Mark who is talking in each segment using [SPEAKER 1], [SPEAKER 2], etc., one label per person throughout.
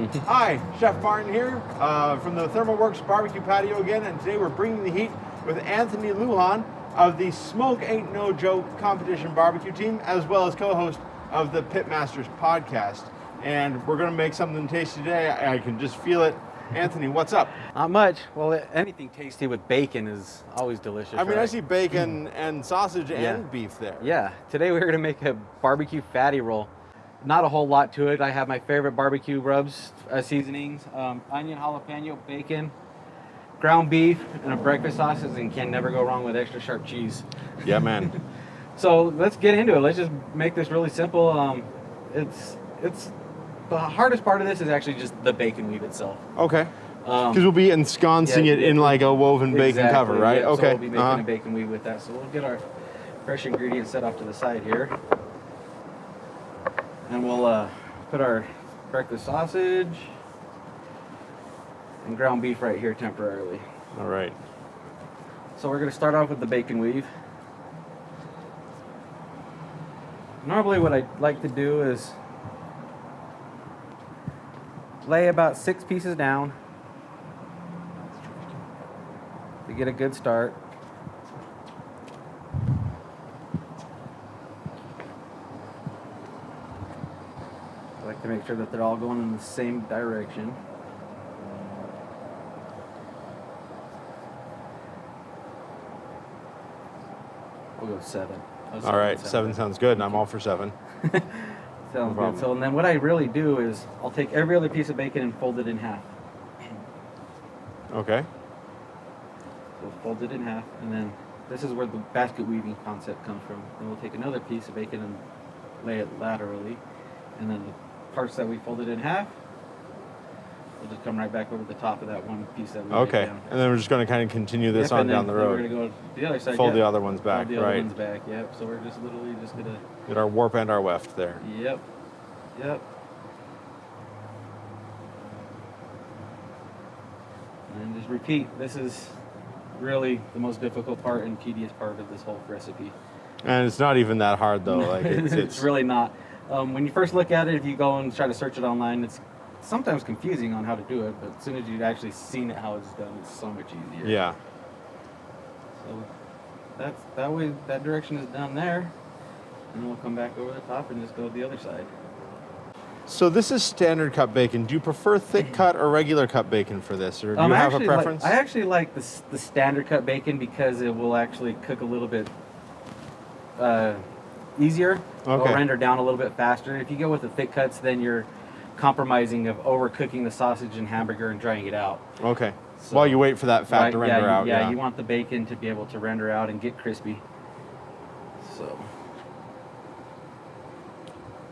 [SPEAKER 1] Hi, Chef Martin here from the ThermalWorks Barbecue Patio again, and today we're bringing the heat with Anthony Lujan of the Smoke Ain't No Joke competition barbecue team, as well as co-host of the Pitmasters podcast. And we're going to make something tasty today. I can just feel it. Anthony, what's up?
[SPEAKER 2] Not much. Well, anything tasty with bacon is always delicious.
[SPEAKER 1] I mean,
[SPEAKER 2] right?
[SPEAKER 1] I see bacon and sausage and beef there.
[SPEAKER 2] Yeah. Today we're going to make a barbecue fatty roll. Not a whole lot to it. I have my favorite barbecue rubs, seasonings, onion, jalapeno, bacon, ground beef, and a breakfast sausage, and can never go wrong with extra sharp cheese.
[SPEAKER 1] Yeah, man.
[SPEAKER 2] So let's get into it. Let's just make this really simple. It's the hardest part of this is actually just the bacon weave itself.
[SPEAKER 1] Okay. Because we'll be ensconcing it in like a woven bacon cover, right?
[SPEAKER 2] Yeah,
[SPEAKER 1] okay.
[SPEAKER 2] So we'll be making a bacon weave with that. So we'll get our fresh ingredients set off to the side here. And we'll put our breakfast sausage and ground beef right here temporarily.
[SPEAKER 1] All right.
[SPEAKER 2] So we're going to start off with the bacon weave. Normally what I like to do is lay about 6 pieces down to get a good start. I like to make sure that they're all going in the same direction. We'll go 7.
[SPEAKER 1] All right, 7 sounds good, and I'm all for 7.
[SPEAKER 2] Sounds good. So, and then what I really do is I'll take every other piece of bacon and fold it in half.
[SPEAKER 1] Okay.
[SPEAKER 2] So fold it in half, and then this is where the basket weaving concept comes from. And we'll take another piece of bacon and lay it laterally, and then the parts that we folded in half, we'll just come right back over the top of that one piece that we laid down.
[SPEAKER 1] And then we're just going to kind of continue this on down the road.
[SPEAKER 2] We're going to go to the other side.
[SPEAKER 1] Fold the other ones back,
[SPEAKER 2] Fold the other ones back, yep. So we're just literally just going to
[SPEAKER 1] get our warp and our weft there.
[SPEAKER 2] Yep. And just repeat. This is really the most difficult part and tedious part of this whole recipe.
[SPEAKER 1] And it's not even that hard though. Like
[SPEAKER 2] it's really not. When you first look at it, if you go and try to search it online, it's sometimes confusing on how to do it. But as soon as you've actually seen it how it's done, it's so much easier.
[SPEAKER 1] Yeah.
[SPEAKER 2] So that way. That direction is done there, and we'll come back over the top and just go the other side.
[SPEAKER 1] So this is standard cut bacon. Do you prefer thick cut or regular cut bacon for this, or do you have a preference?
[SPEAKER 2] I actually like the standard cut bacon because it will actually cook a little bit easier. Or render down a little bit faster. If you go with the thick cuts, then you're compromising of overcooking the sausage and hamburger and drying it out.
[SPEAKER 1] Okay. So, while you wait for that fat to render out.
[SPEAKER 2] Yeah, you want the bacon to be able to render out and get crispy. So.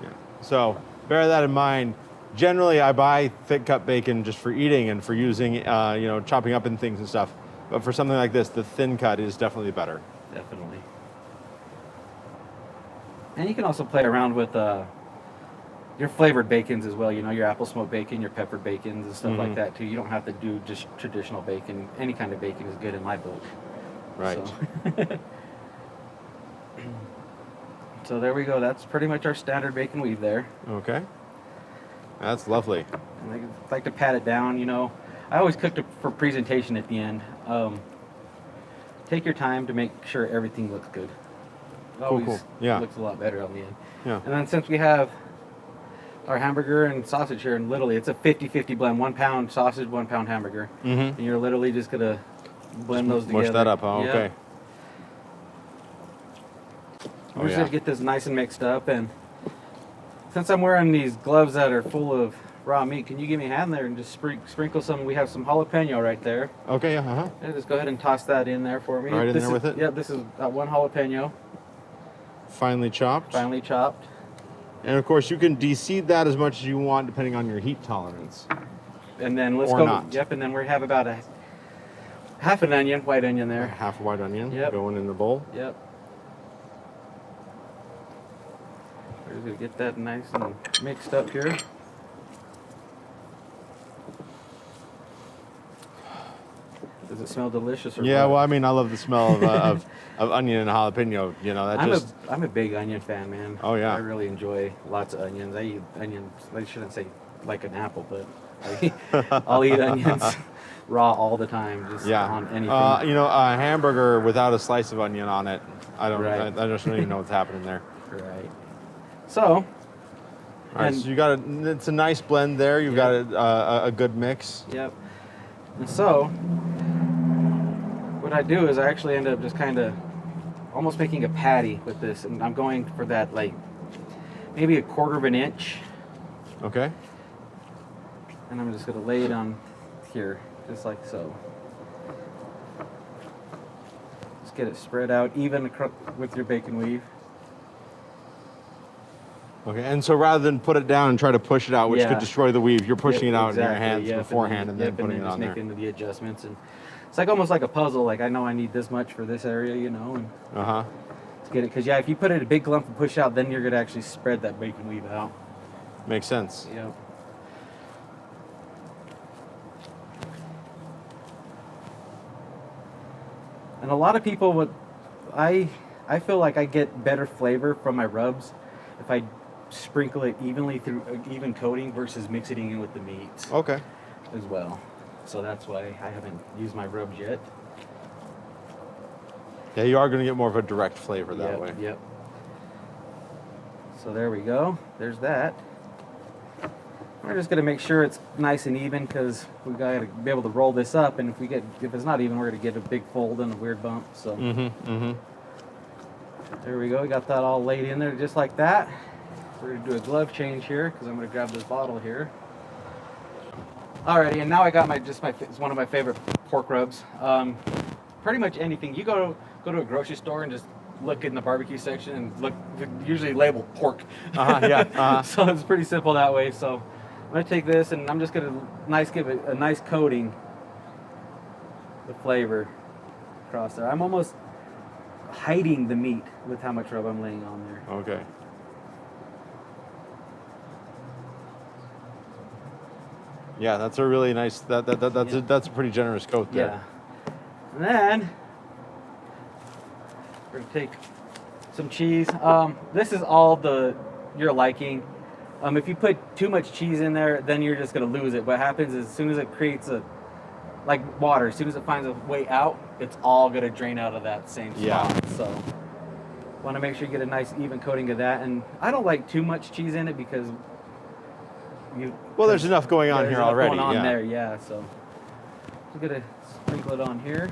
[SPEAKER 1] Yeah. So bear that in mind. Generally, I buy thick cut bacon just for eating and for using, chopping up in things and stuff. But for something like this, the thin cut is definitely better.
[SPEAKER 2] Definitely. And you can also play around with your flavored bacons as well. You know, your apple smoked bacon, your peppered bacons, and stuff like that too. You don't have to do just traditional bacon. Any kind of bacon is good in my book.
[SPEAKER 1] Right.
[SPEAKER 2] So, so there we go. That's pretty much our standard bacon weave there.
[SPEAKER 1] Okay. That's lovely.
[SPEAKER 2] And I like to pat it down. You know, I always cook for presentation at the end. Take your time to make sure everything looks good. It always looks a lot better on the end.
[SPEAKER 1] Yeah.
[SPEAKER 2] And then since we have our hamburger and sausage here, and literally it's a 50-50 blend, 1 pound sausage, 1 pound hamburger. And you're literally just gonna blend those together.
[SPEAKER 1] Mush that up, huh? Yeah. Okay.
[SPEAKER 2] We're just gonna get this nice and mixed up, and since I'm wearing these gloves that are full of raw meat, can you give me a hand there and just sprinkle some? We have some jalapeno right there.
[SPEAKER 1] Okay, yeah,
[SPEAKER 2] And just go ahead and toss that in there for me.
[SPEAKER 1] Right in there with it?
[SPEAKER 2] Yeah, this is 1 jalapeno.
[SPEAKER 1] Finely chopped.
[SPEAKER 2] Finely chopped.
[SPEAKER 1] And of course, you can de-seed that as much as you want, depending on your heat tolerance.
[SPEAKER 2] And then let's
[SPEAKER 1] or
[SPEAKER 2] go.
[SPEAKER 1] Not.
[SPEAKER 2] Yep. And then we have about half an onion, white onion there.
[SPEAKER 1] Half a white onion.
[SPEAKER 2] Yep.
[SPEAKER 1] Going in the bowl.
[SPEAKER 2] Yep. We're just gonna get that nice and mixed up here. Does it smell delicious? Or
[SPEAKER 1] yeah,
[SPEAKER 2] what?
[SPEAKER 1] well, I mean, I love the smell of onion and jalapeno. You know, that
[SPEAKER 2] I'm a big onion fan, man.
[SPEAKER 1] Oh yeah.
[SPEAKER 2] I really enjoy lots of onions. I eat onions. I shouldn't say like an apple, but I'll eat onions raw all the time, just on anything.
[SPEAKER 1] You know, a hamburger without a slice of onion on it, I don't.
[SPEAKER 2] Right.
[SPEAKER 1] I just don't even know what's happening there.
[SPEAKER 2] Right. So.
[SPEAKER 1] All right, so you got it's a nice blend there. You've got a good mix.
[SPEAKER 2] Yep. And so, what I do is I actually end up just kind of almost making a patty with this, and I'm going for that, like, maybe a 1/4 of an inch.
[SPEAKER 1] Okay.
[SPEAKER 2] And I'm just going to lay it on here, just like so. Just get it spread out even with your bacon weave.
[SPEAKER 1] Okay, and so rather than put it down and try to push it out, which could destroy the weave, you're pushing it out in your hands beforehand and then putting it on there.
[SPEAKER 2] Making the adjustments, and it's like almost like a puzzle. Like, I know I need this much for this area, you know, and to get it. Because if you put it in a big lump and push out, then you're gonna actually spread that bacon weave out.
[SPEAKER 1] Makes sense.
[SPEAKER 2] Yep. And a lot of people would, I feel like I get better flavor from my rubs if I sprinkle it evenly through even coating versus mixing it in with the meats.
[SPEAKER 1] Okay.
[SPEAKER 2] As well. So that's why I haven't used my rubs yet.
[SPEAKER 1] Yeah, you are going to get more of a direct flavor that way.
[SPEAKER 2] Yep. So there we go. There's that. We're just going to make sure it's nice and even, because we got to be able to roll this up, and if it's not even, we're going to get a big fold and a weird bump. So there we go. We got that all laid in there just like that. We're going to do a glove change here, because I'm going to grab this bottle here. Alrighty, and now I got it's one of my favorite pork rubs. Pretty much anything. You go to a grocery store and just look in the barbecue section and look, usually labeled pork. So it's pretty simple that way. So I'm gonna take this and I'm just gonna give it a nice coating, the flavor across there. I'm almost hiding the meat with how much rub I'm laying on there.
[SPEAKER 1] Okay. Yeah, that's a really nice. That's a pretty generous coat there.
[SPEAKER 2] Yeah. And then we're gonna take some cheese. This is all your liking. If you put too much cheese in there, then you're just gonna lose it. What happens is, as soon as it creates like water, as soon as it finds a way out, it's all gonna drain out of that same spot.
[SPEAKER 1] Yeah.
[SPEAKER 2] So want to make sure you get a nice even coating of that. And I don't like too much cheese in it, because
[SPEAKER 1] there's enough going on here already.
[SPEAKER 2] Going on there, yeah. So I'm gonna sprinkle it on here,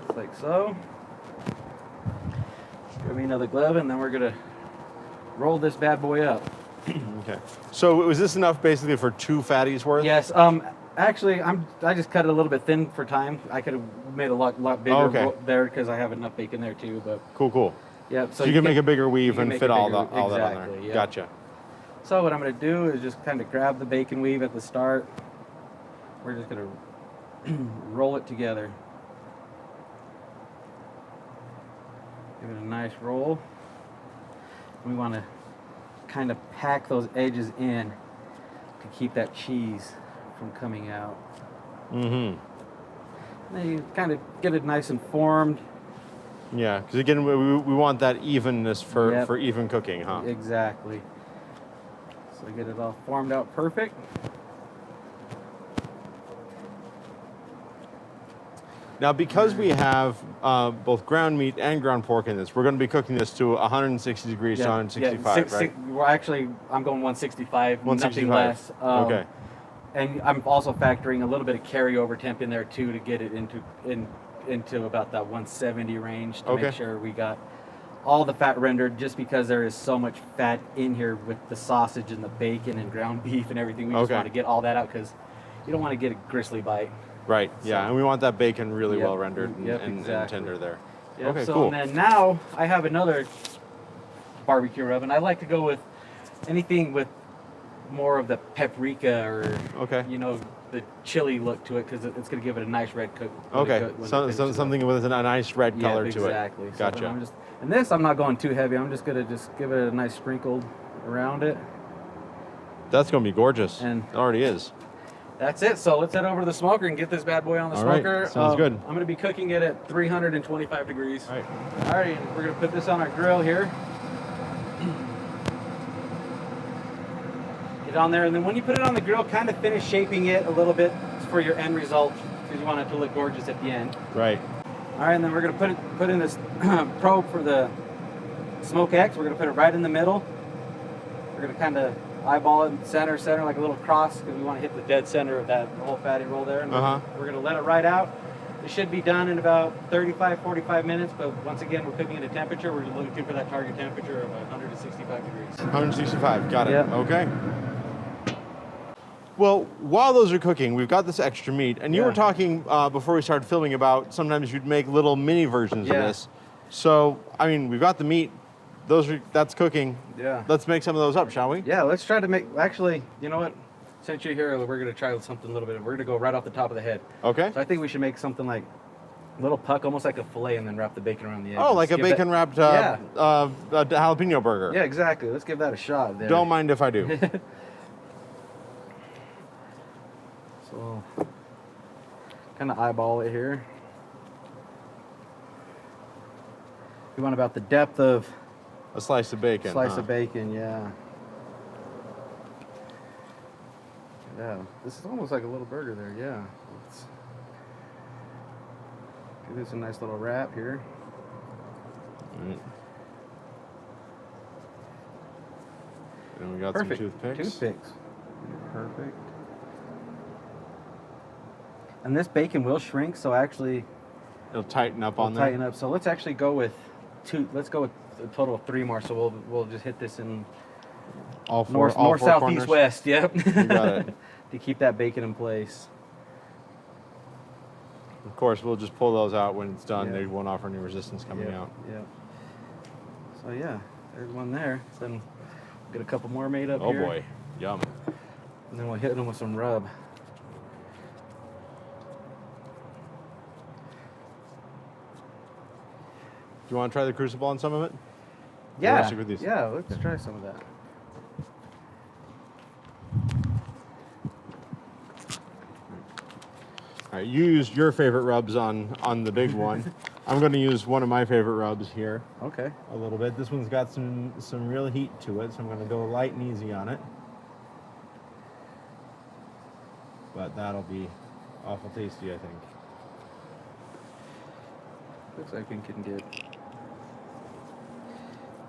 [SPEAKER 2] just like so. Grab me another glove, and then we're gonna roll this bad boy up.
[SPEAKER 1] Okay. So was this enough basically for 2 fatties worth?
[SPEAKER 2] Yes. Actually, I just cut it a little bit thin for time. I could have made a lot bigger there, because I have enough bacon there too. But
[SPEAKER 1] cool.
[SPEAKER 2] Yep.
[SPEAKER 1] So you can make a bigger weave and fit all that on there.
[SPEAKER 2] Yep.
[SPEAKER 1] Gotcha.
[SPEAKER 2] So what I'm going to do is just kind of grab the bacon weave at the start. We're just going to roll it together. Give it a nice roll. We want to kind of pack those edges in to keep that cheese from coming out. And then you kind of get it nice and formed.
[SPEAKER 1] Yeah, because again, we want that evenness for even cooking, huh?
[SPEAKER 2] Exactly. So get it all formed out perfect.
[SPEAKER 1] Now, because we have both ground meat and ground pork in this, we're going to be cooking this to 160 degrees to 165, right?
[SPEAKER 2] Well, actually, I'm going 165,
[SPEAKER 1] 165.
[SPEAKER 2] nothing less.
[SPEAKER 1] Okay.
[SPEAKER 2] And I'm also factoring a little bit of carryover temp in there too, to get it into about that 170 range, to make sure we got all the fat rendered, just because there is so much fat in here with the sausage and the bacon and ground beef and everything. We just want to get all that out, because you don't want to get a gristly bite.
[SPEAKER 1] Right, yeah, and we want that bacon really well rendered and tender there.
[SPEAKER 2] Yep.
[SPEAKER 1] Okay,
[SPEAKER 2] so,
[SPEAKER 1] cool.
[SPEAKER 2] And then now I have another barbecue rub, and I like to go with anything with more of the paprika or the chili look to it, because it's going to give it a nice red coat.
[SPEAKER 1] Something with a nice red color to it.
[SPEAKER 2] Exactly.
[SPEAKER 1] Gotcha.
[SPEAKER 2] And this, I'm not going too heavy. I'm just going to give it a nice sprinkled around it.
[SPEAKER 1] That's going to be gorgeous.
[SPEAKER 2] And
[SPEAKER 1] it already is.
[SPEAKER 2] That's it. So let's head over to the smoker and get this bad boy on the smoker.
[SPEAKER 1] Right. Sounds good.
[SPEAKER 2] I'm going to be cooking it at 325 degrees.
[SPEAKER 1] All right.
[SPEAKER 2] All right, and we're going to put this on our grill here. it on there, and then when you put it on the grill, kind of finish shaping it a little bit for your end result, because you want it to look gorgeous at the end.
[SPEAKER 1] Right.
[SPEAKER 2] All right, and then we're gonna put in this probe for the Smoke X. We're gonna put it right in the middle. We're gonna kind of eyeball it center like a little cross, because we want to hit the dead center of that whole fatty roll there. And we're gonna let it ride out. It should be done in about 35-45 minutes, but once again, we're cooking at a temperature. We're looking for that target temperature of 165 degrees.
[SPEAKER 1] 165, got it.
[SPEAKER 2] Yep.
[SPEAKER 1] Okay. Well, while those are cooking, we've got this extra meat, and you were talking before we started filming about sometimes you'd make little mini versions of this. So, I mean, we've got the meat. That's cooking.
[SPEAKER 2] Yeah.
[SPEAKER 1] Let's make some of those up, shall we?
[SPEAKER 2] Yeah, let's try to make, actually, you know what? Since you're here, we're gonna try something a little bit. We're gonna go right off the top of the head.
[SPEAKER 1] Okay.
[SPEAKER 2] So I think we should make something like a little puck, almost like a fillet, and then wrap the bacon around the edge.
[SPEAKER 1] Oh, like a bacon wrapped jalapeno burger.
[SPEAKER 2] Yeah, exactly. Let's give that a shot there.
[SPEAKER 1] Don't mind if I do.
[SPEAKER 2] So, kind of eyeball it here. We want about the depth of
[SPEAKER 1] A slice of bacon.
[SPEAKER 2] of bacon, yeah. Yeah, this is almost like a little burger there, yeah. Let's give this a nice little wrap here.
[SPEAKER 1] Right. And we got
[SPEAKER 2] Perfect.
[SPEAKER 1] some toothpicks.
[SPEAKER 2] Perfect. And this bacon will shrink, so actually
[SPEAKER 1] It'll tighten up on there.
[SPEAKER 2] tighten up. So let's actually go with two. Let's go with a total of 3 more. So we'll just hit this in
[SPEAKER 1] All four,
[SPEAKER 2] north,
[SPEAKER 1] all four
[SPEAKER 2] south,
[SPEAKER 1] corners?
[SPEAKER 2] east, west. Yep.
[SPEAKER 1] You got it.
[SPEAKER 2] To keep that bacon in place.
[SPEAKER 1] Of course, we'll just pull those out when it's done.
[SPEAKER 2] Yeah.
[SPEAKER 1] They won't offer any resistance coming out.
[SPEAKER 2] Yep. So yeah, there's one there. Then we'll get a couple more made up
[SPEAKER 1] Oh
[SPEAKER 2] here.
[SPEAKER 1] boy, yum.
[SPEAKER 2] And then we'll hit them with some rub.
[SPEAKER 1] Do you want to try the crucible on some of it?
[SPEAKER 2] Yeah.
[SPEAKER 1] Or stick with these?
[SPEAKER 2] Yeah. Let's try some of that.
[SPEAKER 1] All right, you used your favorite rubs on the big one. I'm going to use one of my favorite rubs here
[SPEAKER 2] Okay.
[SPEAKER 1] a little bit. This one's got some real heat to it, so I'm going to go light and easy on it. But that'll be awful tasty, I think.
[SPEAKER 2] Looks like we can get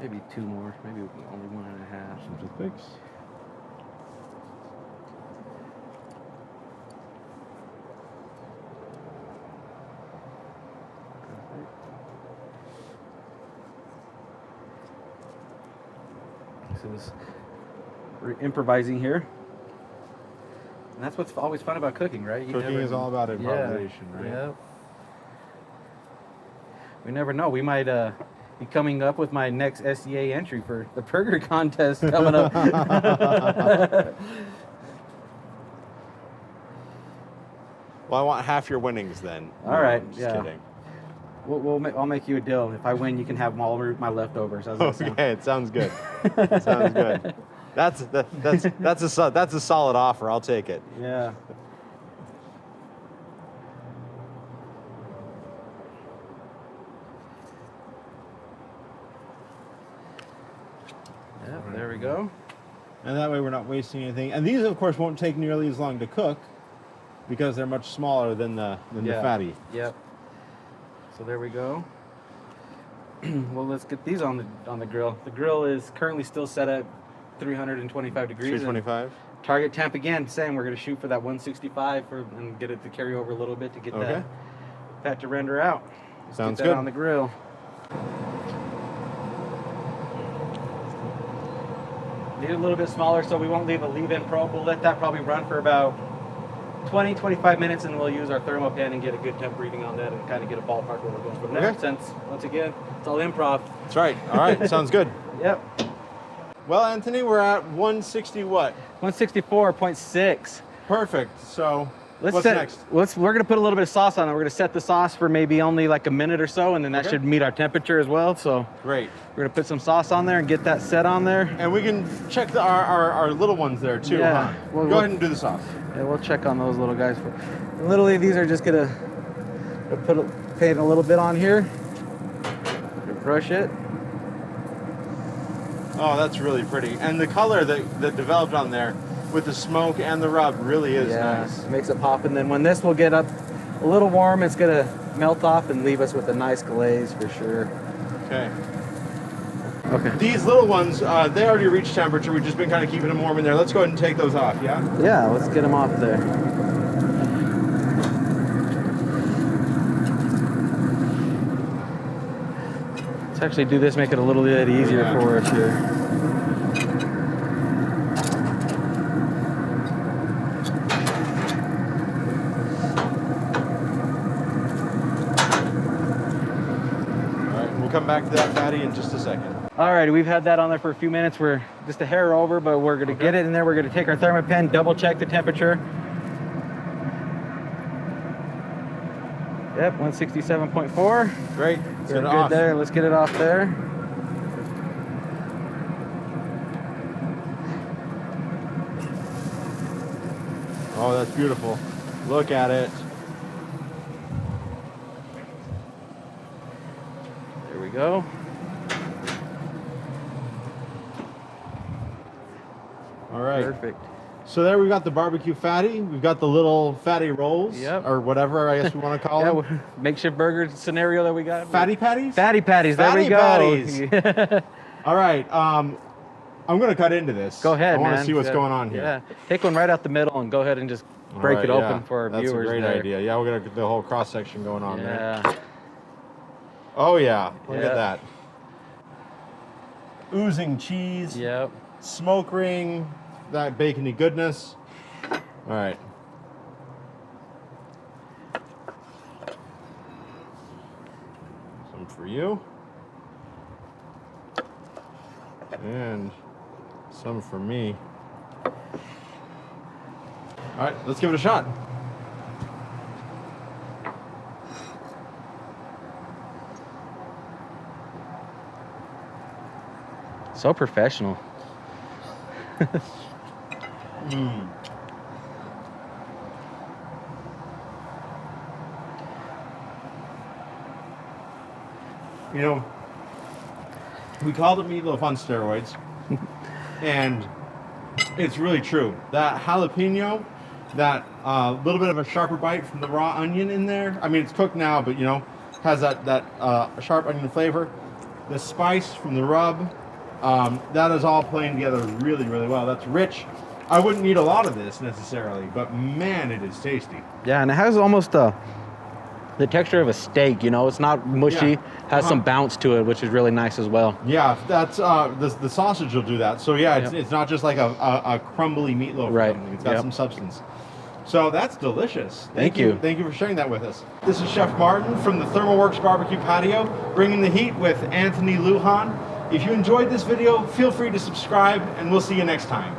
[SPEAKER 2] maybe 2 more, maybe only 1.5.
[SPEAKER 1] Some toothpicks.
[SPEAKER 2] This is, we're improvising here. And that's what's always fun about cooking, right?
[SPEAKER 1] Cooking is all about improvisation, right?
[SPEAKER 2] Yeah. We never know. We might be coming up with my next SEA entry for the burger contest coming up.
[SPEAKER 1] Well, I want half your winnings then.
[SPEAKER 2] All right,
[SPEAKER 1] Just
[SPEAKER 2] yeah.
[SPEAKER 1] kidding.
[SPEAKER 2] I'll make you a deal. If I win, you can have all my leftovers. How's that sound?
[SPEAKER 1] Okay, it sounds good. Sounds good. That's a solid offer. I'll take it.
[SPEAKER 2] Yeah. Yeah, there we go.
[SPEAKER 1] And that way we're not wasting anything. And these, of course, won't take nearly as long to cook because they're much smaller than the fatty.
[SPEAKER 2] Yep. So there we go. Well, let's get these on the grill. The grill is currently still set at 325 degrees.
[SPEAKER 1] 325.
[SPEAKER 2] Target temp again, same. We're going to shoot for that 165 and get it to carry over a little bit to get that fat to render out. Let's
[SPEAKER 1] Sounds
[SPEAKER 2] get that
[SPEAKER 1] good.
[SPEAKER 2] on the grill. Need it a little bit smaller so we won't leave a leave-in probe. We'll let that probably run for about 20-25 minutes, and we'll use our thermo pen and get a good temp reading on that and kind of get a ballpark where we're going from there.
[SPEAKER 1] Okay.
[SPEAKER 2] Since, once again, it's all improv.
[SPEAKER 1] That's right. All right. Sounds good.
[SPEAKER 2] Yep.
[SPEAKER 1] Well, Anthony, we're at 160 what?
[SPEAKER 2] 164.6.
[SPEAKER 1] Perfect. So what's
[SPEAKER 2] next?
[SPEAKER 1] next?
[SPEAKER 2] We're going to put a little bit of sauce on it. We're going to set the sauce for maybe only like a minute or so, and then that should meet our temperature as well. So
[SPEAKER 1] Great.
[SPEAKER 2] we're going to put some sauce on there and get that set on there.
[SPEAKER 1] And we can check our little ones there too.
[SPEAKER 2] Yeah.
[SPEAKER 1] Huh?
[SPEAKER 2] Well,
[SPEAKER 1] Go ahead and do the sauce.
[SPEAKER 2] Yeah, we'll check on those little guys. Literally, these are just going to paint a little bit on here. Brush it.
[SPEAKER 1] Oh, that's really pretty. And the color that developed on there with the smoke and the rub really is nice.
[SPEAKER 2] Makes it pop. And then when this will get up a little warm, it's gonna melt off and leave us with a nice glaze for sure.
[SPEAKER 1] Okay.
[SPEAKER 2] Okay.
[SPEAKER 1] These little ones, they already reached temperature. We've just been kind of keeping them warm in there. Let's go ahead and take those off, yeah?
[SPEAKER 2] Yeah, let's get them off there. Let's actually do this, make it a little bit easier for us here.
[SPEAKER 1] Come back to that fatty in just a second.
[SPEAKER 2] All right, we've had that on there for a few minutes. We're just a hair over, but we're gonna get it in there. We're gonna take our thermopen, double check the temperature. Yep, 167.4.
[SPEAKER 1] Great.
[SPEAKER 2] We're good there. Let's get it off there.
[SPEAKER 1] Oh, that's beautiful. Look at it.
[SPEAKER 2] Go.
[SPEAKER 1] All right.
[SPEAKER 2] Perfect.
[SPEAKER 1] So there we've got the barbecue fatty. We've got the little fatty rolls, or whatever I guess we want to call them.
[SPEAKER 2] Makeshift burger scenario that we got.
[SPEAKER 1] Fatty patties?
[SPEAKER 2] Fatty patties. There we go.
[SPEAKER 1] Patties. All right. I'm going to cut into this.
[SPEAKER 2] Go ahead,
[SPEAKER 1] I want
[SPEAKER 2] man.
[SPEAKER 1] to see what's going on here.
[SPEAKER 2] Yeah. Take one right out the middle and go ahead and just break it open for our viewers.
[SPEAKER 1] That's a great
[SPEAKER 2] there.
[SPEAKER 1] idea. Yeah, we're going to get the whole cross section going on there.
[SPEAKER 2] Yeah.
[SPEAKER 1] Oh yeah, look at that. Oozing cheese.
[SPEAKER 2] Yep.
[SPEAKER 1] Smoke ring, that bacony goodness. All right. Some for you. And some for me. All right, let's give it a shot.
[SPEAKER 2] So professional.
[SPEAKER 1] You know, we called it meatloaf on steroids, and it's really true. That jalapeno, that little bit of a sharper bite from the raw onion in there. I mean, it's cooked now, but you know, has that sharp onion flavor. The spice from the rub, that is all playing together really, really well. That's rich. I wouldn't eat a lot of this necessarily, but man, it is tasty.
[SPEAKER 2] Yeah, and it has almost the texture of a steak, you know. It's not mushy, has some bounce to it, which is really nice as well.
[SPEAKER 1] Yeah, that's the sausage will do that. So yeah, it's not just like a crumbly meatloaf. Right. Or something. It's got some substance. So that's delicious. Thank you. Thank you for sharing that with us. This is Chef Martin from the ThermoWorks Barbecue Patio, bringing the heat with Anthony Lujan. If you enjoyed this video, feel free to subscribe, and we'll see you next time.